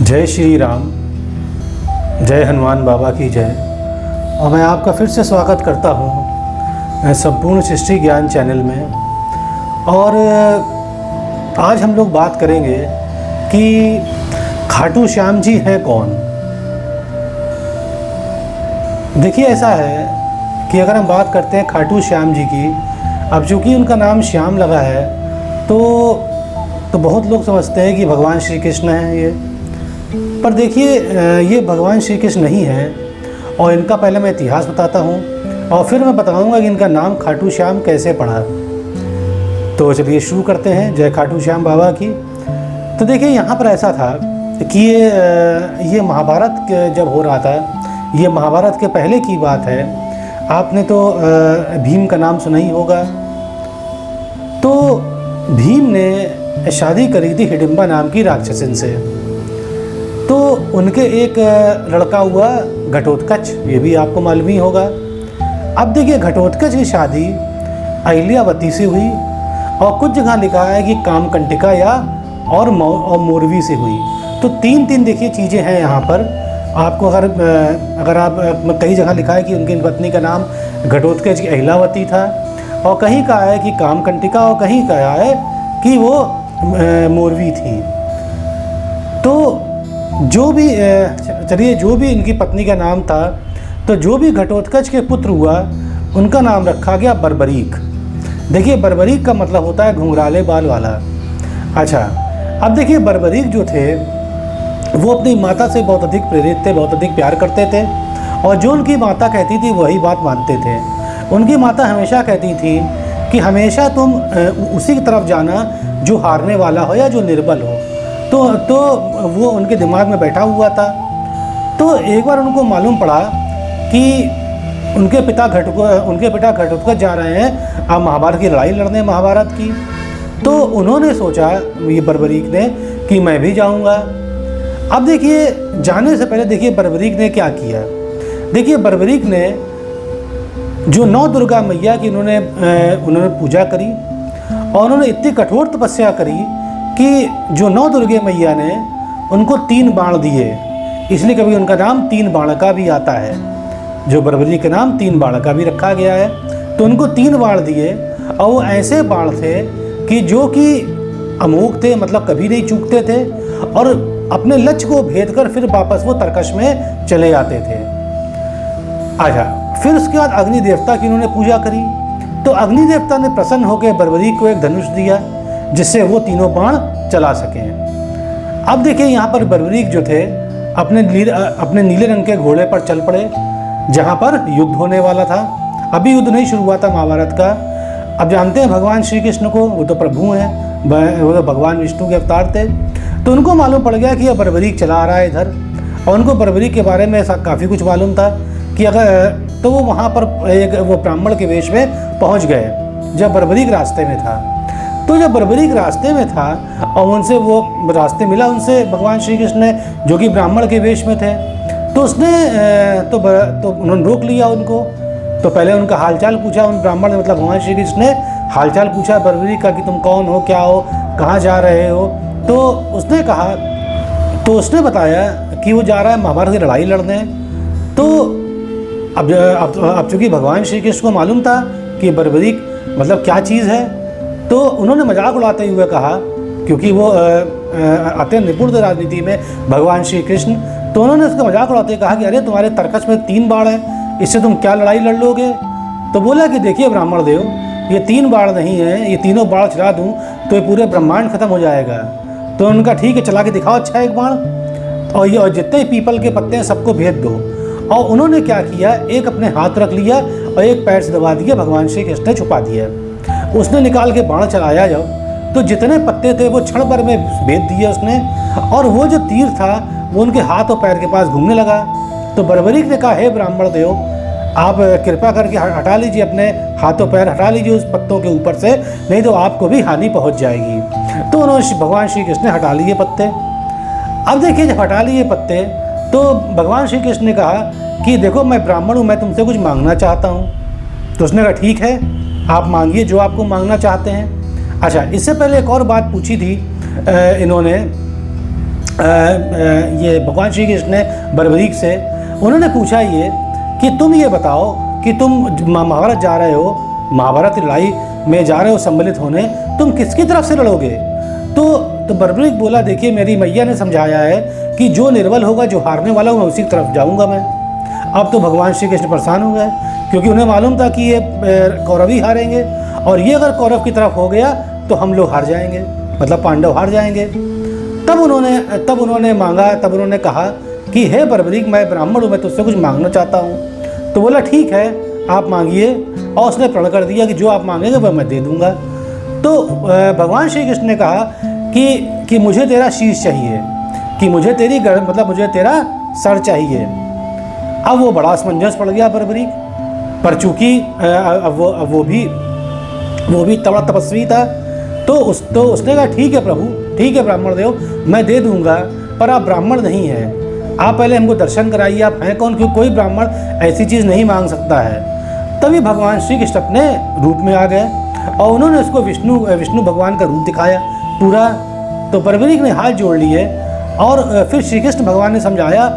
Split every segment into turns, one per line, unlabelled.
जय श्री राम, जय हनुमान बाबा की जय। और मैं आपका फिर से स्वागत करता हूँ संपूर्ण सृष्टि ज्ञान चैनल में। और आज हम लोग बात करेंगे कि खाटू श्याम जी हैं कौन। देखिए, ऐसा है कि अगर हम बात करते हैं खाटू श्याम जी की, अब चूँकि उनका नाम श्याम लगा है तो बहुत लोग समझते हैं कि भगवान श्री कृष्ण हैं ये। पर देखिए, ये भगवान श्री कृष्ण नहीं हैं। और इनका पहले मैं इतिहास बताता हूँ और फिर मैं बताऊँगा कि इनका नाम खाटू श्याम कैसे पड़ा। तो चलिए शुरू करते हैं। जय खाटू श्याम बाबा की। तो देखिए, यहाँ पर ऐसा था कि ये महाभारत जब हो रहा था, ये महाभारत के पहले की बात है। आपने तो भीम का नाम सुना ही होगा। तो भीम ने शादी करी थी हिडिंबा नाम की राक्षसिन से। तो उनके एक लड़का हुआ घटोत्कच, ये भी आपको मालूम ही होगा। अब देखिए, घटोत्कच की शादी अहिल्यावती से हुई और कुछ जगह लिखा है कि कामकंटिका या और मोरवी से हुई। तो तीन देखिए चीज़ें हैं यहाँ पर। आपको अगर आप कई जगह लिखा है कि उनकी पत्नी का नाम घटोत्कच की अहिल्यावती था, और कहीं कहा है कि कामकंटिका, और कहीं कहा है कि वो मोरवी थी। तो जो भी चलिए, जो भी इनकी पत्नी का नाम था, तो जो भी घटोत्कच के पुत्र हुआ उनका नाम रखा गया बर्बरीक। देखिए, बर्बरीक का मतलब होता है घुंघराले बाल वाला। अच्छा, अब देखिए, बर्बरीक जो थे वो अपनी माता से बहुत अधिक प्रेरित थे, बहुत अधिक प्यार करते थे, और जो उनकी माता कहती थी वही बात मानते थे। उनकी माता हमेशा कहती थी कि हमेशा तुम उसी की तरफ जाना जो हारने वाला हो या जो निर्बल हो। तो वो उनके दिमाग में बैठा हुआ था। तो एक बार उनको मालूम पड़ा कि उनके पिता घटोत्कच जा रहे हैं अब महाभारत की लड़ाई लड़ने, महाभारत की। तो उन्होंने सोचा, ये बर्बरीक ने, कि मैं भी जाऊंगा। अब देखिए, जाने से पहले देखिए बर्बरीक ने क्या किया। देखिए, बर्बरीक ने जो 9 दुर्गा मैया की उन्होंने पूजा करी, और उन्होंने इतनी कठोर तपस्या करी कि जो 9 दुर्गे मैया ने उनको 3 बाण दिए। इसलिए कभी उनका नाम 3 बाण का भी आता है। जो बर्बरीक के नाम 3 बाण का भी रखा गया है। तो उनको 3 बाण दिए, और वो ऐसे बाण थे कि जो कि अमोघ थे, मतलब कभी नहीं चूकते थे, और अपने लक्ष्य को भेद कर फिर वापस वो तरकश में चले जाते थे। अच्छा, फिर उसके बाद अग्नि देवता की उन्होंने पूजा करी। तो अग्नि देवता ने प्रसन्न होकर बर्बरीक को एक धनुष दिया, जिससे वो 3 बाण चला सकें। अब देखिए, यहाँ पर बर्बरीक जो थे अपने नीले रंग के घोड़े पर चल पड़े, जहाँ पर युद्ध होने वाला था। अभी युद्ध नहीं शुरू हुआ था महाभारत का। अब जानते हैं भगवान श्री कृष्ण को, वो तो प्रभु हैं, वो तो भगवान विष्णु के अवतार थे। तो उनको मालूम पड़ गया कि यह बर्बरीक चला आ रहा है इधर, और उनको बर्बरीक के बारे में काफ़ी कुछ मालूम था कि अगर तो वो वहाँ पर वो ब्राह्मण के वेश में पहुँच गए जब बर्बरीक रास्ते में था। तो जब बर्बरीक रास्ते में था और उनसे वो रास्ते मिला उनसे भगवान श्री कृष्ण ने, जो कि ब्राह्मण के वेश में थे, तो उसने तो उन्होंने रोक लिया उनको। तो पहले उनका हालचाल पूछा, उन ब्राह्मण ने, मतलब भगवान श्री कृष्ण ने हालचाल पूछा बर्बरीक का कि तुम कौन हो, क्या हो, कहाँ जा रहे हो। तो उसने बताया कि वो जा रहा है महाभारत की लड़ाई लड़ने। तो अब चूँकि भगवान श्री कृष्ण को मालूम था कि बर्बरीक मतलब क्या चीज़ है, तो उन्होंने मजाक उड़ाते हुए कहा, क्योंकि वो अत्यंत निपुण थे राजनीति में भगवान श्री कृष्ण। तो उन्होंने उसका मजाक उड़ाते हुए कहा कि अरे, तुम्हारे तरकश में 3 बाण हैं, इससे तुम क्या लड़ाई लड़ लोगे। तो बोला कि देखिए ब्राह्मण देव, ये 3 बाण नहीं है, ये तीनों बाण चला दूँ तो ये पूरे ब्रह्मांड खत्म हो जाएगा। तो उनका ठीक है, चला के दिखाओ अच्छा एक बाण, और जितने पीपल के पत्ते हैं सबको भेद दो। और उन्होंने क्या किया, एक अपने हाथ रख लिया और एक पैर से दबा दिया, भगवान श्री कृष्ण ने छुपा दिया। उसने निकाल के बाण चलाया जब, तो जितने पत्ते थे वो क्षण भर में भेद दिए उसने, और वो जो तीर था वो उनके हाथ और पैर के पास घूमने लगा। तो बर्बरीक ने कहा, हे ब्राह्मण देव, आप कृपा करके हटा लीजिए, अपने हाथों पैर हटा लीजिए उस पत्तों के ऊपर से, नहीं तो आपको भी हानि पहुंच जाएगी। तो उन्होंने भगवान श्री कृष्ण ने हटा लिए पत्ते। अब देखिए, जब हटा लिए पत्ते, तो भगवान श्री कृष्ण ने कहा कि देखो, मैं ब्राह्मण हूँ, मैं तुमसे कुछ मांगना चाहता हूँ। तो उसने कहा, ठीक है, आप मांगिए जो आपको मांगना चाहते हैं। अच्छा, इससे पहले एक और बात पूछी थी इन्होंने ये भगवान श्री कृष्ण ने बर्बरीक से उन्होंने पूछा ये कि तुम ये बताओ कि तुम महाभारत जा रहे हो, महाभारत लड़ाई में जा रहे हो सम्मिलित होने, तुम किसकी तरफ से लड़ोगे? तो बर्बरीक बोला, देखिए मेरी मैया ने समझाया है कि जो निर्बल होगा, जो हारने वाला होगा, उसी की तरफ जाऊंगा मैं। अब तो भगवान श्री कृष्ण परेशान हो गए, क्योंकि उन्हें मालूम था कि ये कौरव ही हारेंगे, और ये अगर कौरव की तरफ हो गया तो हम लोग हार जाएंगे, मतलब पांडव हार जाएंगे। तब उन्होंने कहा कि हे बर्बरीक, मैं ब्राह्मण हूँ, मैं तुझसे कुछ मांगना चाहता हूँ। तो बोला ठीक है, आप मांगिए, और उसने प्रण कर दिया कि जो आप मांगेंगे वह मैं दे दूँगा। तो भगवान श्री कृष्ण ने कहा कि मुझे तेरा शीश चाहिए, कि मुझे तेरी मतलब मुझे तेरा सर चाहिए। अब वो बड़ा असमंजस पड़ गया बर्बरीक, पर चूँकि वो भी तबड़ा तपस्वी था, तो उसने कहा ठीक है प्रभु, ठीक है ब्राह्मण देव, मैं दे दूंगा, पर आप ब्राह्मण नहीं हैं, आप पहले हमको दर्शन कराइए, आप हैं कौन? क्योंकि कोई ब्राह्मण ऐसी चीज़ नहीं मांग सकता है। तभी भगवान श्री कृष्ण अपने रूप में आ गए और उन्होंने उसको विष्णु भगवान का रूप दिखाया पूरा। तो बर्बरीक ने हाथ जोड़ लिए, और फिर श्री कृष्ण भगवान ने समझाया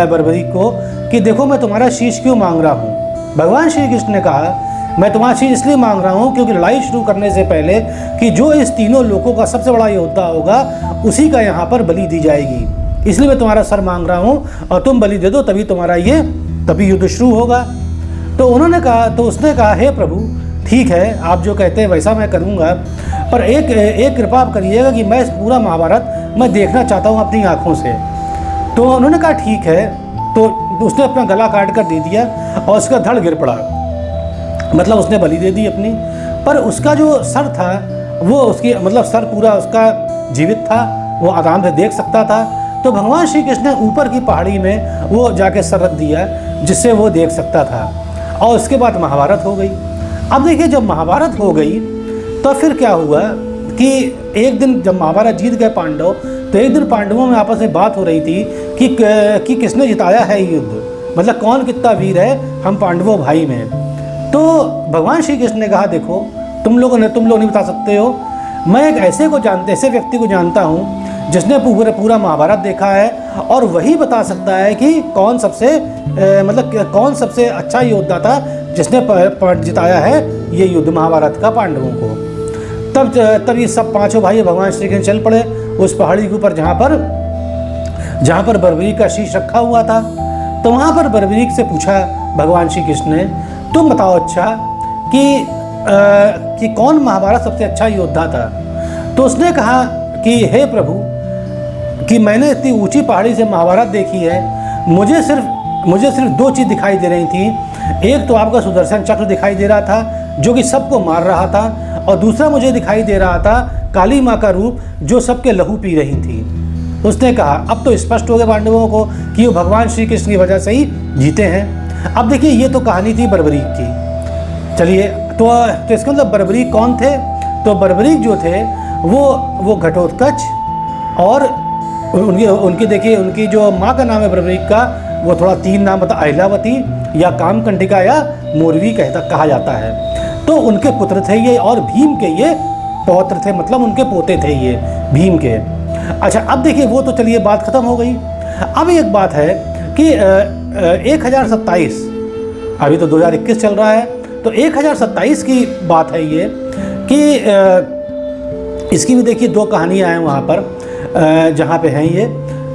बर्बरीक को कि देखो मैं तुम्हारा शीश क्यों मांग रहा हूँ। भगवान श्री कृष्ण ने कहा, मैं तुम्हारा शीश इसलिए मांग रहा हूँ क्योंकि लड़ाई शुरू करने से पहले कि जो इस तीनों लोगों का सबसे बड़ा योद्धा होगा, उसी का यहाँ पर बलि दी जाएगी, इसलिए मैं तुम्हारा सर मांग रहा हूँ, और तुम बलि दे दो, तभी युद्ध शुरू होगा। तो उसने कहा हे प्रभु ठीक है, आप जो कहते हैं वैसा मैं करूँगा, पर एक कृपा आप करिएगा कि मैं इस पूरा महाभारत मैं देखना चाहता हूँ अपनी आँखों से। तो उन्होंने कहा ठीक है। तो उसने अपना गला काट कर दे दिया और उसका धड़ गिर पड़ा, मतलब उसने बलि दे दी अपनी। पर उसका जो सर था वो उसकी मतलब सर पूरा उसका जीवित था, वो आराम से देख सकता था। तो भगवान श्री कृष्ण ने ऊपर की पहाड़ी में वो जाके सर रख दिया, जिससे वो देख सकता था। और उसके बाद महाभारत हो गई। अब देखिए जब महाभारत हो गई तो फिर क्या हुआ कि एक दिन जब महाभारत जीत गए पांडव, तो एक दिन पांडवों में आपस में बात हो रही थी कि किसने जिताया है युद्ध, मतलब कौन कितना वीर है हम पांडवों भाई में। तो भगवान श्री कृष्ण ने कहा देखो तुम लोग नहीं बता सकते हो, मैं एक ऐसे व्यक्ति को जानता हूँ जिसने पूरा महाभारत देखा है, और वही बता सकता है कि कौन सबसे अच्छा योद्धा था जिसने जिताया है ये युद्ध महाभारत का पांडवों को। तब ये सब पांचों भाई भगवान श्री कृष्ण चल पड़े उस पहाड़ी के ऊपर जहाँ पर बर्बरीक का शीश रखा हुआ था। तो वहाँ पर बर्बरीक से पूछा भगवान श्री कृष्ण ने, तुम बताओ अच्छा कि कौन महाभारत सबसे अच्छा योद्धा था। तो उसने कहा कि हे प्रभु, कि मैंने इतनी ऊंची पहाड़ी से महाभारत देखी है, मुझे सिर्फ दो चीज़ दिखाई दे रही थी। एक तो आपका सुदर्शन चक्र दिखाई दे रहा था जो कि सबको मार रहा था, और दूसरा मुझे दिखाई दे रहा था काली माँ का रूप जो सबके लहू पी रही थी। उसने कहा अब तो स्पष्ट हो गया पांडवों को कि वो भगवान श्री कृष्ण की वजह से ही जीते हैं। अब देखिए ये तो कहानी थी बर्बरीक की। चलिए तो इसका मतलब बर्बरीक कौन थे? तो बर्बरीक जो थे वो घटोत्कच, और उनकी देखिए उनकी जो माँ का नाम है बर्बरीक का, वो थोड़ा 3 नाम बता, अहिलावती या कामकंटिका या मोरवी कहा जाता है। तो उनके पुत्र थे ये, और भीम के ये पौत्र थे, मतलब उनके पोते थे ये भीम के। अच्छा अब देखिए वो तो चलिए बात खत्म हो गई। अब एक बात है कि 1027, अभी तो 2021 चल रहा है, तो 1027 की बात है ये कि इसकी भी देखिए 2 कहानियाँ हैं वहाँ पर जहाँ पे हैं ये।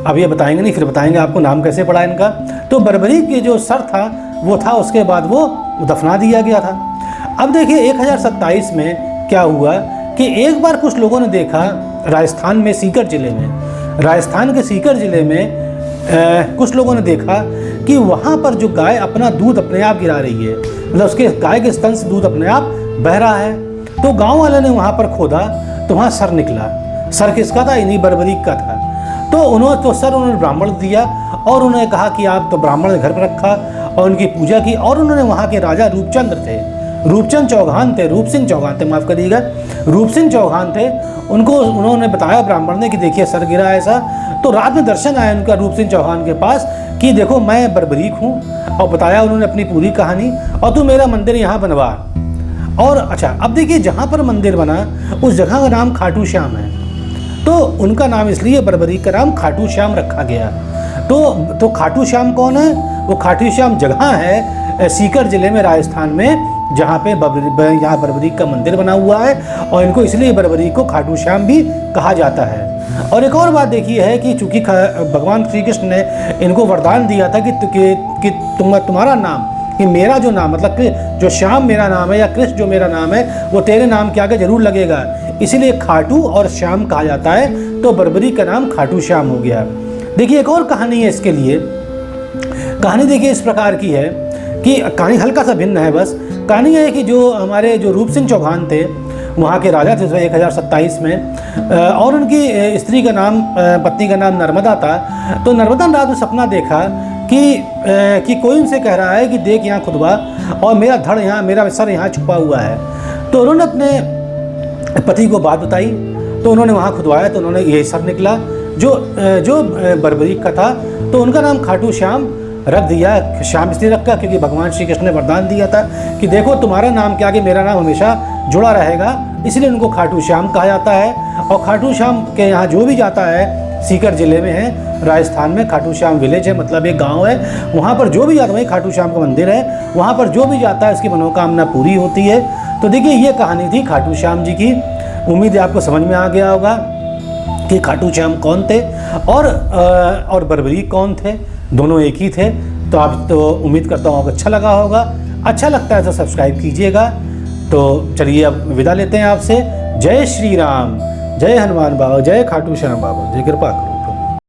अब ये बताएंगे नहीं, फिर बताएंगे आपको नाम कैसे पड़ा इनका। तो बर्बरीक के जो सर था वो था, उसके बाद वो दफना दिया गया था। अब देखिए 1027 में क्या हुआ कि एक बार कुछ लोगों ने देखा राजस्थान में सीकर ज़िले में, राजस्थान के सीकर ज़िले में कुछ लोगों ने देखा कि वहाँ पर जो गाय अपना दूध अपने आप गिरा रही है, मतलब उसके गाय के स्तन से दूध अपने आप बह रहा है। तो गांव वाले ने वहाँ पर खोदा तो वहाँ सर निकला। सर किसका था? इन्हीं बर्बरीक का था। तो सर उन्होंने ब्राह्मण दिया, और उन्होंने कहा कि आप तो ब्राह्मण घर पर रखा, और उनकी पूजा की। और उन्होंने वहाँ के राजा रूपचंद चौहान थे, रूप सिंह चौहान थे, माफ़ करिएगा, रूप सिंह चौहान थे। उन्होंने बताया ब्राह्मण ने कि देखिए सर गिरा ऐसा। तो रात में दर्शन आया उनका रूप सिंह चौहान के पास कि देखो मैं बर्बरीक हूँ, और बताया उन्होंने अपनी पूरी कहानी, और तू मेरा मंदिर यहाँ बनवा। और अच्छा अब देखिए जहाँ पर मंदिर बना उस जगह का नाम खाटू श्याम है। तो उनका नाम इसलिए बरबरीक का नाम खाटू श्याम रखा गया। तो खाटू श्याम कौन है? वो खाटू श्याम जगह है सीकर जिले में, राजस्थान में, जहाँ पे यहाँ बरबरीक का मंदिर बना हुआ है और इनको इसलिए बरबरीक को खाटू श्याम भी कहा जाता है। और एक और बात देखिए है कि चूँकि भगवान श्री कृष्ण ने इनको वरदान दिया था कि तुम्हारा नाम, कि मेरा जो नाम, मतलब कि जो श्याम मेरा नाम है या कृष्ण जो मेरा नाम है वो तेरे नाम के आगे जरूर लगेगा, इसीलिए खाटू और श्याम कहा जाता है। तो बरबरीक का नाम खाटू श्याम हो गया। देखिए एक और कहानी है इसके लिए। कहानी देखिए इस प्रकार की है कि कहानी हल्का सा भिन्न है, बस कहानी है कि जो हमारे जो रूप सिंह चौहान थे, वहाँ के राजा थे 1027 में, और उनकी स्त्री का नाम, पत्नी का नाम नर्मदा था। तो नर्मदा ने रात में सपना देखा कि कोई उनसे कह रहा है कि देख यहाँ खुदवा और मेरा धड़ यहाँ, मेरा सर यहाँ छुपा हुआ है। तो उन्होंने अपने पति को बात बताई, तो उन्होंने वहाँ खुदवाया, तो उन्होंने यही सर निकला जो बरबरीक का था। तो उनका नाम खाटू श्याम रख दिया। श्याम इसलिए रखा क्योंकि भगवान श्री कृष्ण ने वरदान दिया था कि देखो तुम्हारा नाम के आगे मेरा नाम हमेशा जुड़ा रहेगा, इसलिए उनको खाटू श्याम कहा जाता है। और खाटू श्याम के यहाँ जो भी जाता है, सीकर जिले में है, राजस्थान में, खाटू श्याम विलेज है, मतलब एक गांव है, वहाँ पर जो भी जाता है, वही खाटू श्याम का मंदिर है, वहाँ पर जो भी जाता है उसकी मनोकामना पूरी होती है। तो देखिए ये कहानी थी खाटू श्याम जी की। उम्मीद है आपको समझ में आ गया होगा कि खाटू श्याम कौन थे और बरबरीक कौन थे, दोनों एक ही थे। तो आप तो उम्मीद करता हूँ अच्छा लगा होगा। अच्छा लगता है तो सब्सक्राइब कीजिएगा। तो चलिए अब विदा लेते हैं आपसे। जय श्री राम, जय हनुमान बाबा, जय खाटू श्याम बाबा, जय कृपा करो।